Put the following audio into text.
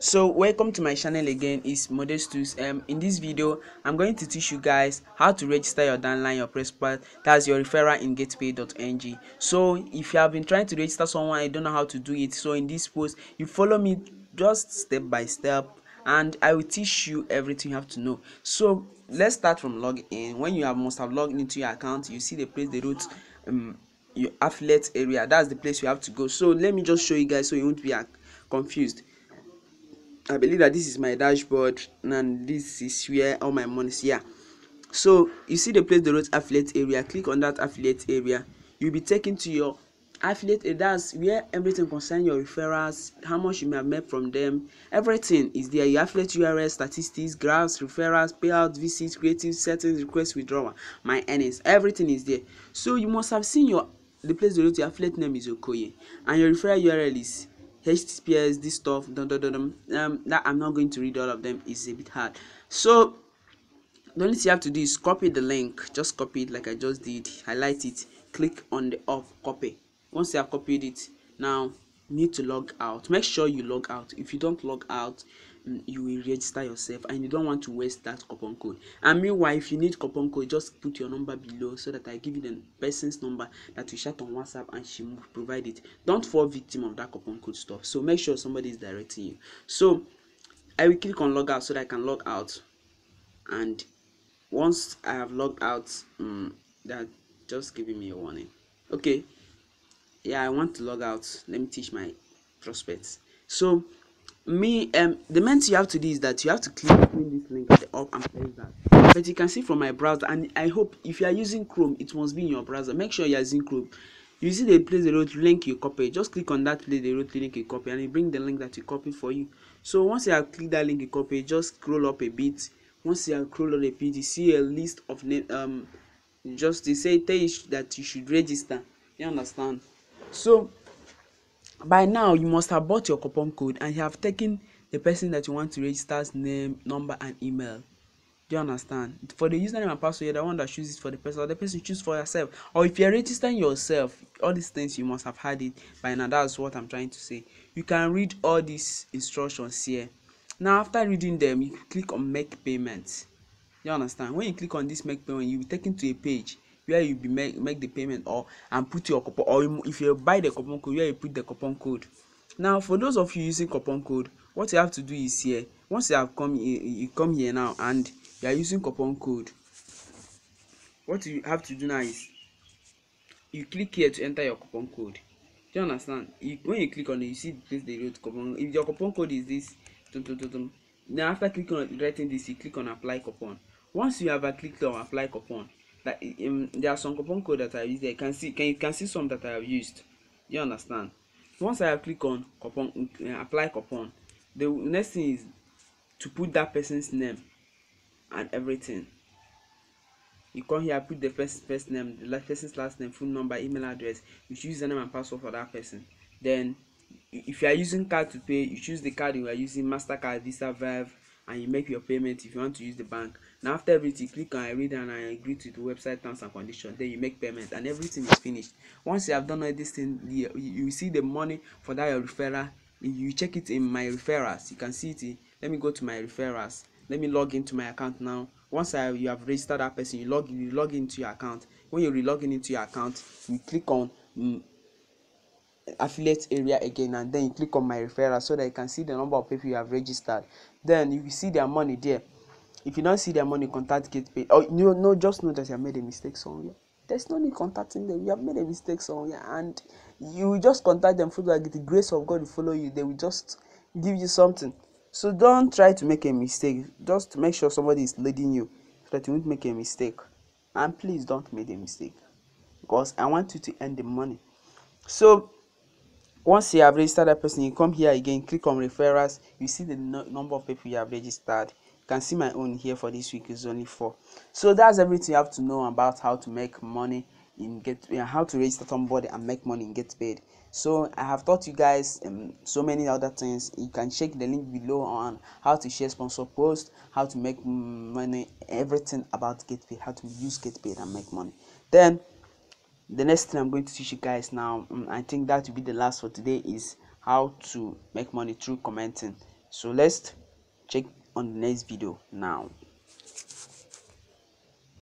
So welcome to my channel again. It's Modestus. In this video I'm going to teach you guys how to register your downline, your press that's your referral in getpaid.ng. So if you have been trying to register someone, I don't know how to do it, so in this post you follow me just step by step and I will teach you everything you have to know. So let's start from login. When you must have logged into your account, you see the place they wrote your affiliate area. That's the place you have to go. So let me just show you guys so you won't be confused. I believe that this is my dashboard and this is where all my money is here. So you see the place the wrote affiliate area. Click on that affiliate area. You'll be taken to your affiliate area. That's where everything concerning your referrals, how much you may have made from them, everything is there. Your affiliate URL, statistics, graphs, referrals, payouts, visits, creative settings, request, withdrawal, my earnings, everything is there. So you must have seen the place the wrote your affiliate name is Okoye and your referral URL is HTTPS, this stuff, that I'm not going to read all of them, is a bit hard. So the only thing you have to do is copy the link. Just copy it like I just did, highlight it, click on the off copy. Once you have copied it, now you need to log out. Make sure you log out. If you don't log out, you will register yourself and you don't want to waste that coupon code. And meanwhile, if you need coupon code, just put your number below so that I give you the person's number that we chat on WhatsApp and she will provide it. Don't fall victim of that coupon code stuff. So make sure somebody is directing you. So I will click on log out so that I can log out, and once I have logged out, that just giving me a warning. Okay, yeah, I want to log out. Let me teach my prospects. So the main thing you have to do is that you have to click this link at the up and press that. But you can see from my browser, and I hope if you are using Chrome, it must be in your browser. Make sure you are using Chrome. You see the place they wrote link you copy. Just click on that place they wrote link you copy, and it bring the link that you copy for you. So once you have clicked that link you copy, just scroll up a bit. Once you have scrolled up a bit, you see a list of name. Just they say tell you that you should register. You understand? So by now you must have bought your coupon code and you have taken the person that you want to register's name, number and email. Do you understand? For the username and password, you're the one that chooses for the person, or the person choose for yourself. Or if you're registering yourself, all these things you must have had it by now. That's what I'm trying to say. You can read all these instructions here. Now after reading them, you click on make payments. You understand? When you click on this make payment, you'll be taken to a page where you be make the payment and put your coupon, or if you buy the coupon code, where you put the coupon code. Now for those of you using coupon code, what you have to do is here. Once you have come, you come here now and you are using coupon code. What you have to do now is you click here to enter your coupon code. Do you understand? When you click on it, you see the place they wrote coupon. If your coupon code is this, now after clicking on writing this, you click on apply coupon. Once you have clicked on apply coupon, there are some coupon code that I use there. You can see some that I have used. You understand? Once I have clicked on coupon, apply coupon, the next thing is to put that person's name and everything. You come here, put the first name, the person's last name, phone number, email address. You choose the name and password for that person. Then if you are using card to pay, you choose the card you are using, MasterCard, Visa, Verve, and you make your payment if you want to use the bank. Now after everything, click on I read and I agree to the website terms and conditions. Then you make payment and everything is finished. Once you have done all this thing, you see the money for that your referral. You check it in my referrals. You can see it. Let me go to my referrals. Let me log into my account now. Once you have registered that person, you log into your account. When you re-log into your account, you click on affiliate area again, and then you click on my referral so that you can see the number of people you have registered. Then you will see their money there. If you don't see their money, contact Getpaid. Oh no, just know that you have made a mistake somewhere. There's no need contacting them. You have made a mistake somewhere, and you will just contact them. For the grace of God will follow you. They will just give you something. So don't try to make a mistake. Just make sure somebody is leading you so that you won't make a mistake. And please don't make a mistake, because I want you to earn the money. So once you have registered that person, you come here again, click on referrals. You see the number of people you have registered. You can see my own here for this week is only 4. So that's everything you have to know about how to make money in how to register somebody and make money in Getpaid. So I have taught you guys so many other things. You can check the link below on how to share sponsor posts, how to make money, everything about Getpaid, how to use Getpaid and make money. Then the next thing I'm going to teach you guys now, I think that will be the last for today, is how to make money through commenting. So let's check on the next video now.